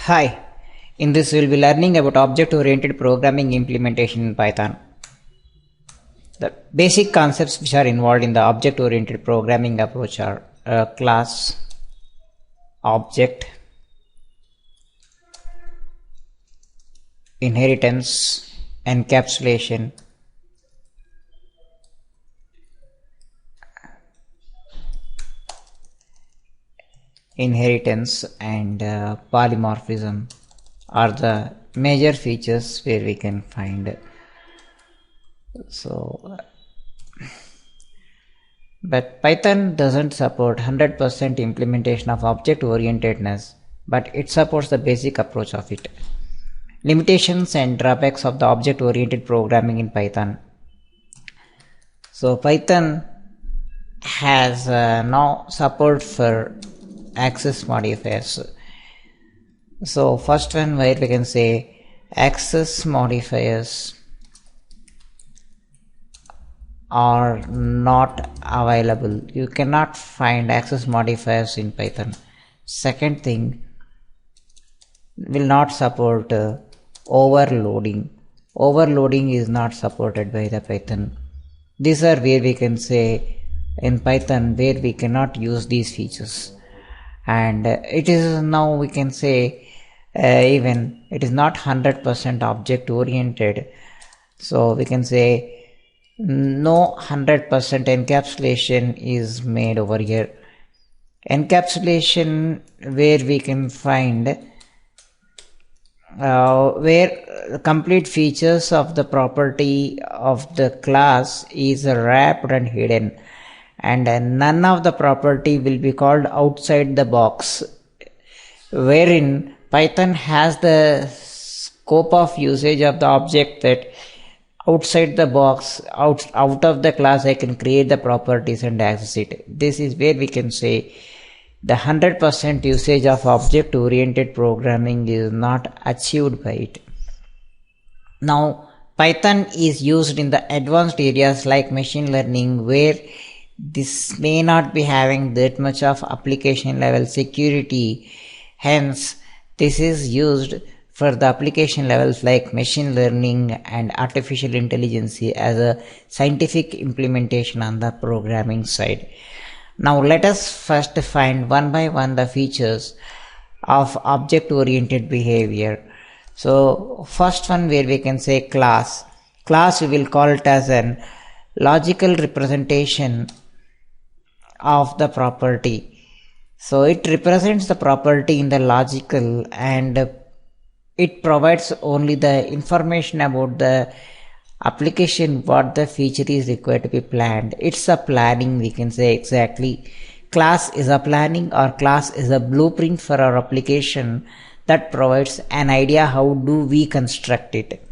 Hi, in this we'll be learning about object-oriented programming implementation in Python. The basic concepts which are involved in the object-oriented programming approach are class, object, inheritance, encapsulation, and polymorphism are the major features where we can find. But Python doesn't support 100% implementation of object orientedness, but it supports the basic approach of it. Limitations and drawbacks of the object oriented programming in Python. So Python has now support for access modifiers. So first one, where we can say access modifiers are not available. You cannot find access modifiers in Python. Second thing, will not support overloading. Overloading is not supported by the Python. These are where we can say in Python where we cannot use these features. And it is now we can say even it is not 100% object oriented. So we can say no 100% encapsulation is made over here. Encapsulation where we can find where complete features of the property of the class is wrapped and hidden, and none of the property will be called outside the box, wherein Python has the scope of usage of the object that outside the box, out of the class, I can create the properties and access it. This is where we can say the 100% usage of object oriented programming is not achieved by it. Now Python is used in the advanced areas like machine learning, where this may not be having that much of application level security. Hence this is used for the application levels like machine learning and artificial intelligence as a scientific implementation on the programming side. Now let us first find one by one the features of object oriented behavior. So first one, where we can say class. Class we will call it as an logical representation of the property. So it represents the property in the logical, and it provides only the information about the application, what the feature is required to be planned. It's a planning, we can say exactly. Class is a planning, or class is a blueprint for our application that provides an idea how do we construct it.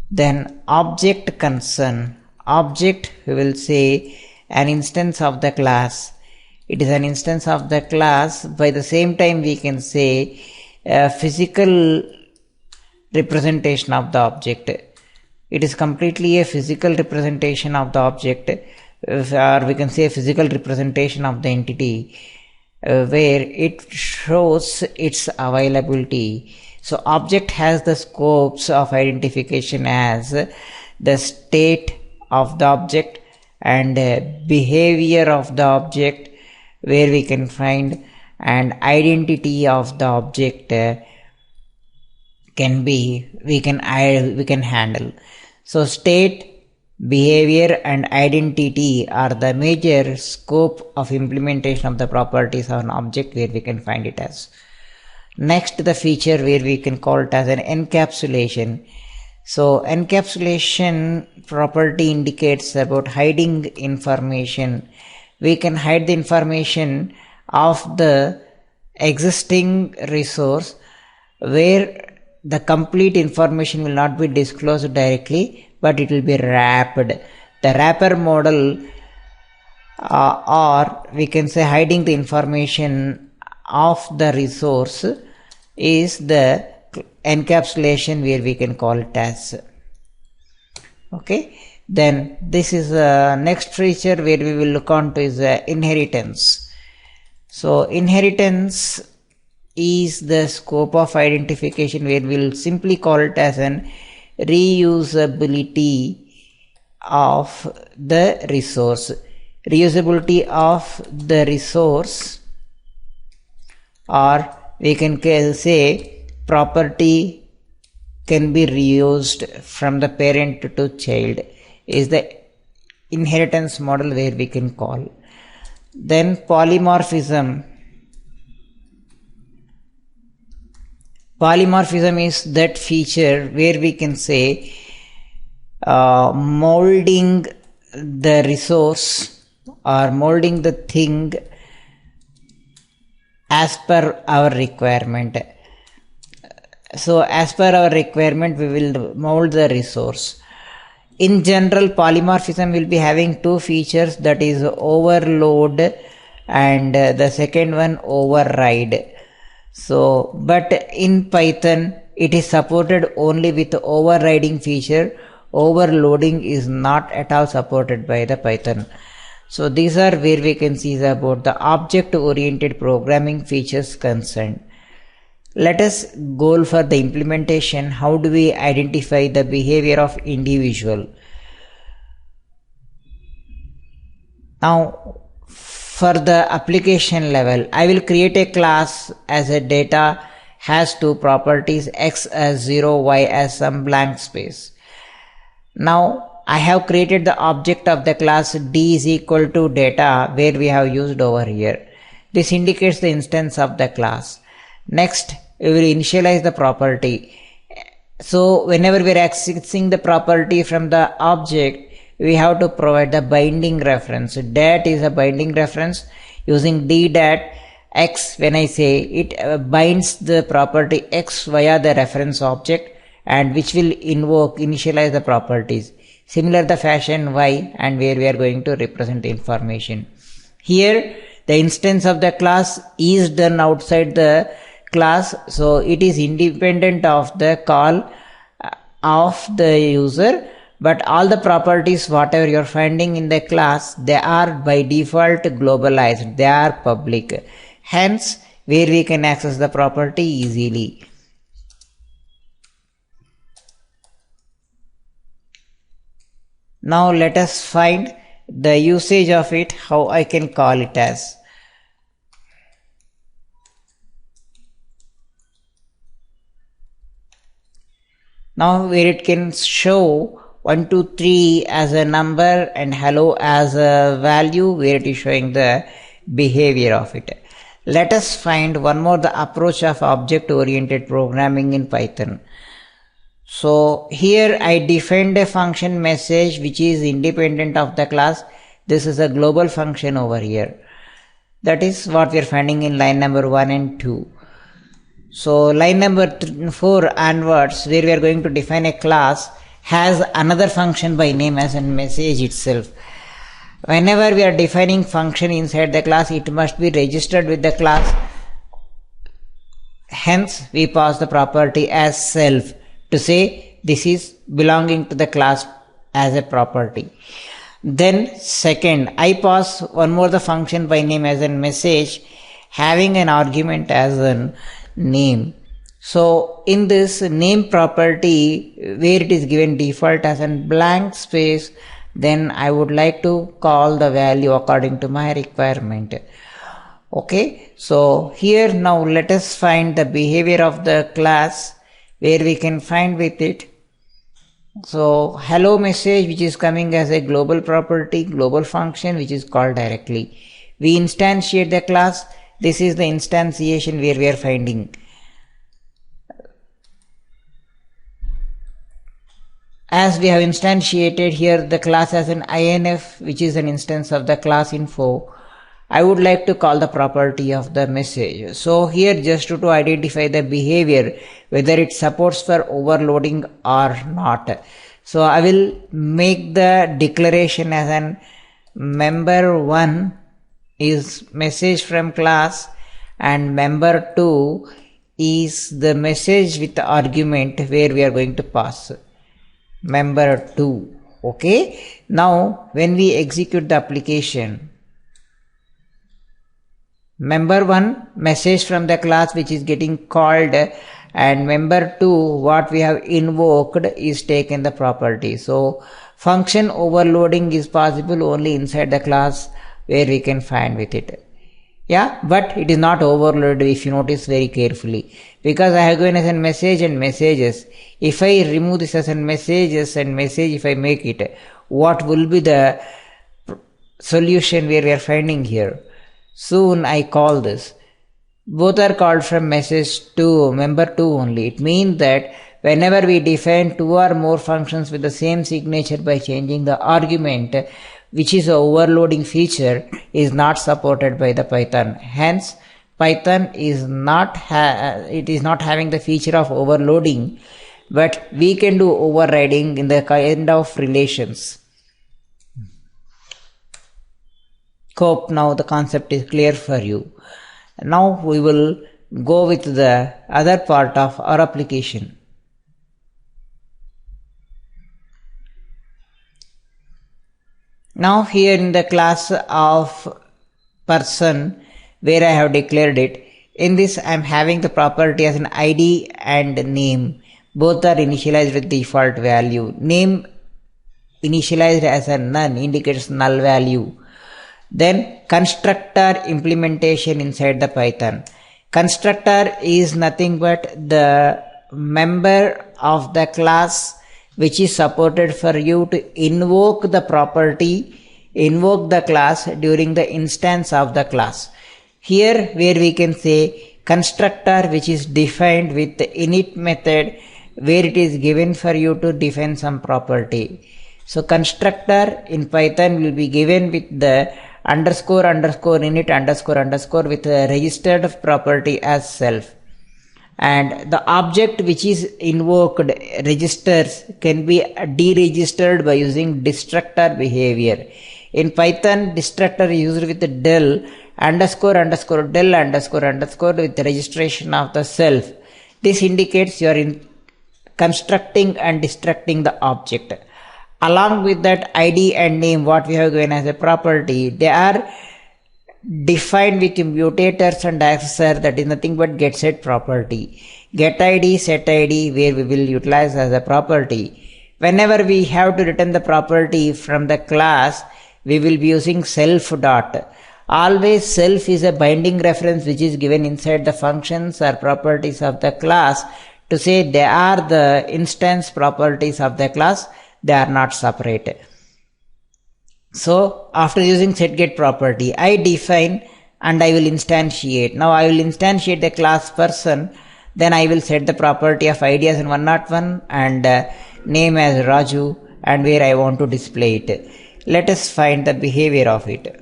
Then object concern. Object we will say an instance of the class. It is an instance of the class. By the same time we can say a physical representation of the object. It is completely a physical representation of the object, or we can say a physical representation of the entity, where it shows its availability. So object has the scopes of identification as the state of the object and behavior of the object, where we can find, and identity of the object we can handle. So state, behavior and identity are the major scope of implementation of the properties of an object, where we can find it as. Next, the feature where we can call it as an encapsulation. So encapsulation property indicates about hiding information. We can hide the information of the existing resource, where the complete information will not be disclosed directly, but it will be wrapped. The wrapper model, or we can say hiding the information of the resource, is the encapsulation, where we can call it as. Okay. Then this is the next feature where we will look on to is inheritance. So inheritance is the scope of identification, where we'll simply call it as an reusability of the resource. Reusability of the resource, or we can say property can be reused from the parent to child, is the inheritance model where we can call. Then polymorphism. Polymorphism is that feature where we can say molding the resource or molding the thing as per our requirement. So as per our requirement we will mold the resource. In general, polymorphism will be having two features, that is overload and the second one override. So but in Python it is supported only with the overriding feature. Overloading is not at all supported by the Python. So these are where we can see about the object-oriented programming features concerned. Let us go for the implementation. How do we identify the behavior of individual? Now for the application level, I will create a class as a data has two properties, x as 0, y as some blank space. Now I have created the object of the class d is equal to data, where we have used over here. This indicates the instance of the class. Next, we will initialize the property. So whenever we are accessing the property from the object, we have to provide the binding reference. Dat is a binding reference. Using ddat x, when I say it binds the property x via the reference object, and which will initialize the properties. Similar the fashion y, and where we are going to represent the information. Here the instance of the class is done outside the class, so it is independent of the call of the user, but all the properties whatever you are finding in the class, they are by default globalized, they are public, hence where we can access the property easily. Now let us find the usage of it, how I can call it as. Now where it can show 1, 2, 3 as a number and hello as a value, where it is showing the behavior of it. Let us find one more the approach of object-oriented programming in Python. So here I defined a function message which is independent of the class. This is a global function over here. That is what we are finding in line number 1 and 2. So line number 4 onwards, where we are going to define a class, has another function by name as a message itself. Whenever we are defining function inside the class, it must be registered with the class. Hence we pass the property as self to say this is belonging to the class as a property. Then second, I pass one more the function by name as a message, having an argument as a name. So in this name property, where it is given default as a blank space, then I would like to call the value according to my requirement. Okay, so here now let us find the behavior of the class, where we can find with it. So hello message, which is coming as a global property, global function, which is called directly. We instantiate the class. This is the instantiation where we are finding. As we have instantiated here the class as an INF, which is an instance of the class info, I would like to call the property of the message. So here just to identify the behavior, whether it supports for overloading or not. So I will make the declaration as an member1 is message from class, and member2 is the message with the argument where we are going to pass member2. Okay, now when we execute the application, member 1 message from the class which is getting called, and member 2 what we have invoked is taken the property. So function overloading is possible only inside the class where we can find with it. Yeah, but it is not overloaded if you notice very carefully, because I have given as a message and messages. If I remove this as a messages and message, if I make it, what will be the solution where we are finding here? Soon I call this. Both are called from message 2, member 2 only. It means that whenever we define 2 or more functions with the same signature by changing the argument, which is a overloading feature, is not supported by the Python. Hence, Python is not having the feature of overloading, but we can do overriding in the kind of relations. Hope now the concept is clear for you. Now we will go with the other part of our application. Now here in the class of person where I have declared it, in this I am having the property as an ID and name. Both are initialized with default value. Name initialized as a none indicates null value. Then constructor implementation inside the Python. Constructor is nothing but the member of the class which is supported for you to invoke the property, invoke the class during the instance of the class. Here where we can say constructor which is defined with the init method where it is given for you to define some property. So constructor in Python will be given with the underscore init underscore with a registered property as self. And the object which is invoked registers can be deregistered by using destructor behavior. In Python, destructor is used with the del underscore with the registration of the self. This indicates you are constructing and destructing the object. Along with that ID and name what we have given as a property, they are defined with mutators and accessor, that is nothing but get set property. Get ID, set ID where we will utilize as a property. Whenever we have to return the property from the class, we will be using self dot. Always self is a binding reference which is given inside the functions or properties of the class to say they are the instance properties of the class, they are not separate. So after using setGet property, I define and I will instantiate. Now I will instantiate the class person, then I will set the property of ID as 101 and name as Raju and where I want to display it. Let us find the behavior of it.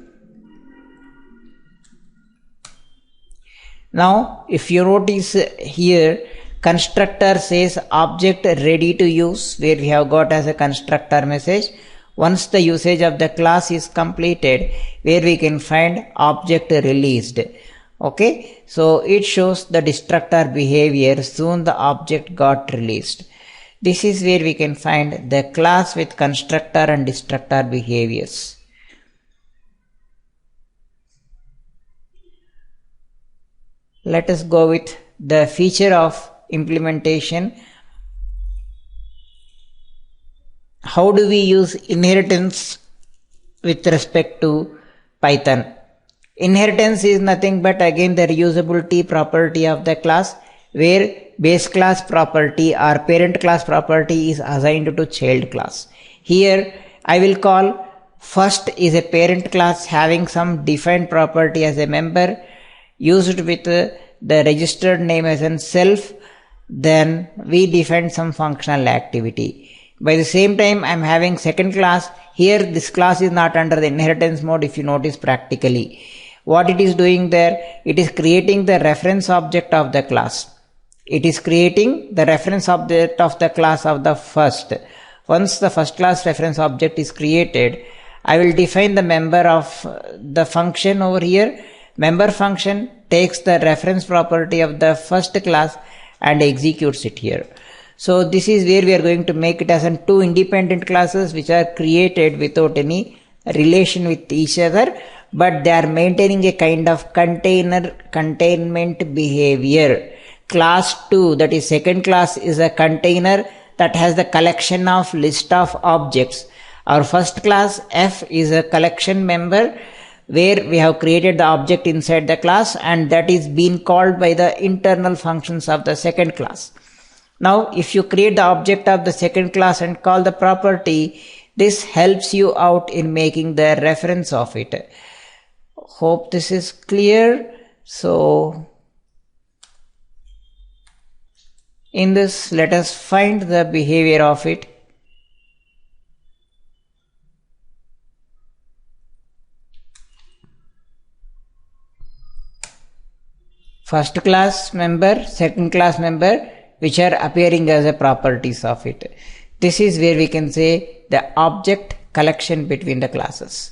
Now if you notice here, constructor says object ready to use, where we have got as a constructor message. Once the usage of the class is completed, where we can find object released. Okay, so it shows the destructor behavior, soon the object got released. This is where we can find the class with constructor and destructor behaviors. Let us go with the feature of implementation. How do we use inheritance with respect to Python? Inheritance is nothing but again the reusability property of the class, where base class property or parent class property is assigned to child class. Here I will call first is a parent class having some defined property as a member used with the registered name as in self. Then we define some functional activity. By the same time I am having second class. Here this class is not under the inheritance mode if you notice practically. What it is doing there, it is creating the reference object of the class. It is creating the reference object of the class of the first. Once the first class reference object is created, I will define the member of the function over here. Member function takes the reference property of the first class and executes it here. So this is where we are going to make it as in two independent classes which are created without any relation with each other, but they are maintaining a kind of containment behavior. Class 2, that is second class, is a container that has the collection of list of objects. Our first class F is a collection member where we have created the object inside the class, and that is being called by the internal functions of the second class. Now if you create the object of the second class and call the property, this helps you out in making the reference of it. Hope this is clear. So in this, let us find the behavior of it. First class member, second class member, which are appearing as the properties of it. This is where we can say the object collection between the classes.